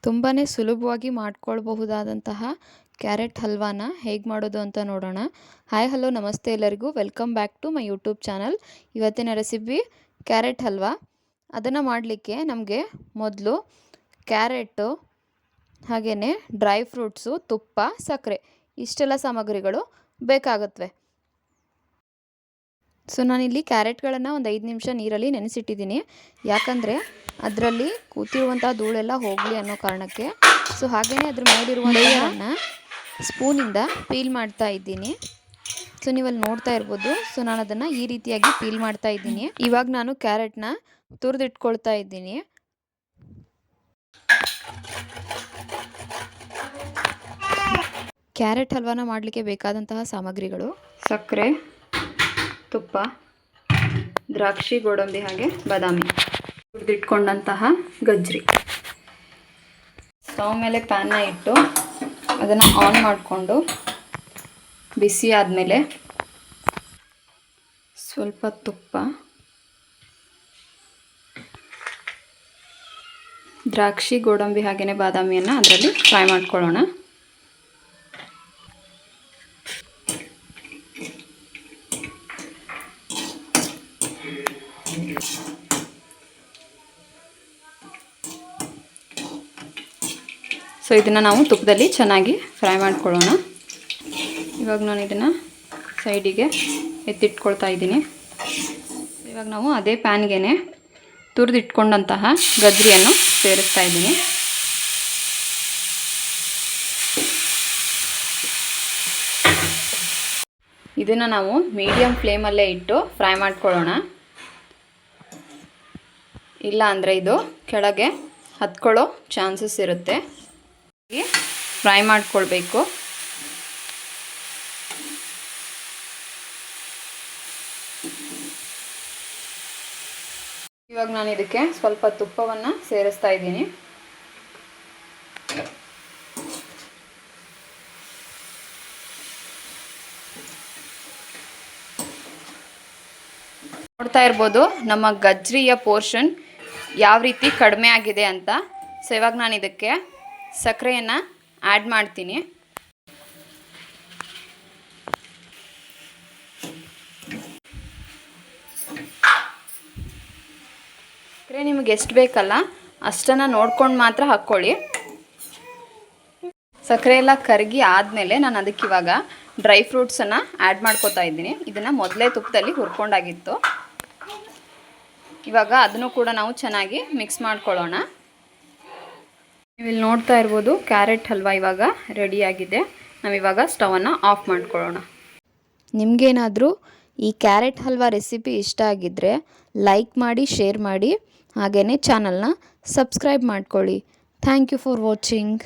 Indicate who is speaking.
Speaker 1: ತುಂಬಾ ಸುಲಭವಾಗಿ ಮಾಡ್ಕೊಳ್ಬಹುದಾದಂತಹ ಕ್ಯಾರೆಟ್ ಹಲ್ವಾನ ಹೇಗೆ ಮಾಡೋದು ಅಂತ ನೋಡೋಣ. ಹಾಯ್ ಹಲೋ ನಮಸ್ತೆ ಎಲ್ಲರಿಗೂ, welcome back to my YouTube channel. ಇವತ್ತಿನ ರೆಸಿಪಿ ಕ್ಯಾರೆಟ್ ಹಲ್ವಾ. ಅದನ್ನು ಮಾಡಲಿಕ್ಕೆ ನಮಗೆ ಮೊದಲು ಕ್ಯಾರೆಟು, ಹಾಗೆಯೇ ಡ್ರೈ ಫ್ರೂಟ್ಸು, ತುಪ್ಪ, ಸಕ್ಕರೆ ಇಷ್ಟೆಲ್ಲ ಸಾಮಗ್ರಿಗಳು ಬೇಕಾಗುತ್ತವೆ. ಸೊ ನಾನಿಲ್ಲಿ ಕ್ಯಾರೆಟ್ಗಳನ್ನು ಒಂದು 5 ನಿಮಿಷ ನೀರಲ್ಲಿ ನೆನೆಸಿಟ್ಟಿದ್ದೀನಿ. ಯಾಕಂದರೆ ಅದರಲ್ಲಿ ಕೂತಿರುವಂಥ ಧೂಳೆಲ್ಲ ಹೋಗಲಿ ಅನ್ನೋ ಕಾರಣಕ್ಕೆ. ಸೊ ಹಾಗೆಯೇ ಅದ್ರ ಮೇಲಿರುವಂಥದ್ದನ್ನು ಸ್ಪೂನಿಂದ ಪೀಲ್ ಮಾಡ್ತಾ ಇದ್ದೀನಿ. ಸೊ ನೀವಲ್ಲಿ ನೋಡ್ತಾ ಇರ್ಬೋದು. ಸೊ ನಾನು ಅದನ್ನು ಈ ರೀತಿಯಾಗಿ ಪೀಲ್ ಮಾಡ್ತಾ ಇದ್ದೀನಿ. ಇವಾಗ ನಾನು ಕ್ಯಾರೆಟ್ನ ತುರಿದಿಟ್ಕೊಳ್ತಾ ಇದ್ದೀನಿ. ಕ್ಯಾರೆಟ್ ಹಲ್ವಾನ ಮಾಡಲಿಕ್ಕೆ ಬೇಕಾದಂತಹ ಸಾಮಗ್ರಿಗಳು: ಸಕ್ಕರೆ, ತುಪ್ಪ, ದ್ರಾಕ್ಷಿ, ಗೋಡಂಬಿ ಹಾಗೆ ಬಾದಾಮಿ, ಹುರಿದಿಟ್ಕೊಂಡಂತಹ ಗಜ್ರಿ. ಸ್ಟವ್ ಮೇಲೆ ಪ್ಯಾನ್ನ ಇಟ್ಟು ಅದನ್ನು ಆನ್ ಮಾಡಿಕೊಂಡು ಬಿಸಿ ಆದಮೇಲೆ ಸ್ವಲ್ಪ ತುಪ್ಪ, ದ್ರಾಕ್ಷಿ, ಗೋಡಂಬಿ ಹಾಗೆಯೇ ಬಾದಾಮಿಯನ್ನು ಅದರಲ್ಲಿ ಫ್ರೈ ಮಾಡ್ಕೊಳ್ಳೋಣ. ಸೊ ಇದನ್ನು ನಾವು ತುಪ್ಪದಲ್ಲಿ ಚೆನ್ನಾಗಿ ಫ್ರೈ ಮಾಡ್ಕೊಳ್ಳೋಣ. ಇವಾಗ ನಾನು ಇದನ್ನು ಸೈಡಿಗೆ ಎತ್ತಿಟ್ಕೊಳ್ತಾ ಇದ್ದೀನಿ. ಇವಾಗ ನಾವು ಅದೇ ಪ್ಯಾನ್ಗೆ ತುರಿದಿಟ್ಕೊಂಡಂತಹ ಗಜ್ರಿಯನ್ನು ಸೇರಿಸ್ತಾ ಇದ್ದೀನಿ. ಇದನ್ನು ನಾವು ಮೀಡಿಯಮ್ ಫ್ಲೇಮಲ್ಲೇ ಇಟ್ಟು ಫ್ರೈ ಮಾಡ್ಕೊಳ್ಳೋಣ. ಇಲ್ಲ ಅಂದರೆ ಇದು ಕೆಳಗೆ ಹತ್ಕೊಳ್ಳೋ ಚಾನ್ಸಸ್ ಇರುತ್ತೆ. ಫ್ರೈ ಮಾಡ್ಕೊಳ್ಬೇಕು. ಇವಾಗ ನಾನು ಇದಕ್ಕೆ ಸ್ವಲ್ಪ ತುಪ್ಪವನ್ನು ಸೇರಿಸ್ತಾ ಇದ್ದೀನಿ. ನೋಡ್ತಾ ಇರ್ಬೋದು ನಮ್ಮ ಗಜ್ರಿಯ ಪೋರ್ಷನ್ ಯಾವ ರೀತಿ ಕಡಿಮೆ ಆಗಿದೆ ಅಂತ. ಸೊ ಇವಾಗ ನಾನು ಇದಕ್ಕೆ ಸಕ್ಕರೆಯನ್ನು ಆ್ಯಡ್ ಮಾಡ್ತೀನಿ. ಸಕ್ಕರೆ ನಿಮಗೆ ಎಷ್ಟು ಬೇಕಲ್ಲ ಅಷ್ಟನ್ನು ನೋಡ್ಕೊಂಡು ಮಾತ್ರ ಹಾಕ್ಕೊಳ್ಳಿ. ಸಕ್ಕರೆ ಎಲ್ಲ ಕರಗಿ ಆದಮೇಲೆ ನಾನು ಅದಕ್ಕೆ ಇವಾಗ ಡ್ರೈ ಫ್ರೂಟ್ಸನ್ನು ಆ್ಯಡ್ ಮಾಡ್ಕೋತಾ ಇದ್ದೀನಿ. ಇದನ್ನು ಮೊದಲೇ ತುಪ್ಪದಲ್ಲಿ ಹುರ್ಕೊಂಡಾಗಿತ್ತು. ಇವಾಗ ಅದನ್ನು ಕೂಡ ನಾವು ಚೆನ್ನಾಗಿ ಮಿಕ್ಸ್ ಮಾಡ್ಕೊಳ್ಳೋಣ. ನೀವಿಲ್ಲಿ ನೋಡ್ತಾ ಇರ್ಬೋದು ಕ್ಯಾರೆಟ್ ಹಲ್ವಾ ಇವಾಗ ರೆಡಿಯಾಗಿದೆ. ನಾವಿವಾಗ ಸ್ಟವನ್ನು ಆಫ್ ಮಾಡ್ಕೊಳ್ಳೋಣ. ನಿಮಗೇನಾದರೂ ಈ ಕ್ಯಾರೆಟ್ ಹಲ್ವಾ ರೆಸಿಪಿ ಇಷ್ಟ ಆಗಿದ್ದರೆ ಲೈಕ್ ಮಾಡಿ, ಶೇರ್ ಮಾಡಿ, ಹಾಗೆಯೇ ಚಾನಲ್ನ ಸಬ್ಸ್ಕ್ರೈಬ್ ಮಾಡ್ಕೊಳ್ಳಿ. Thank you for watching.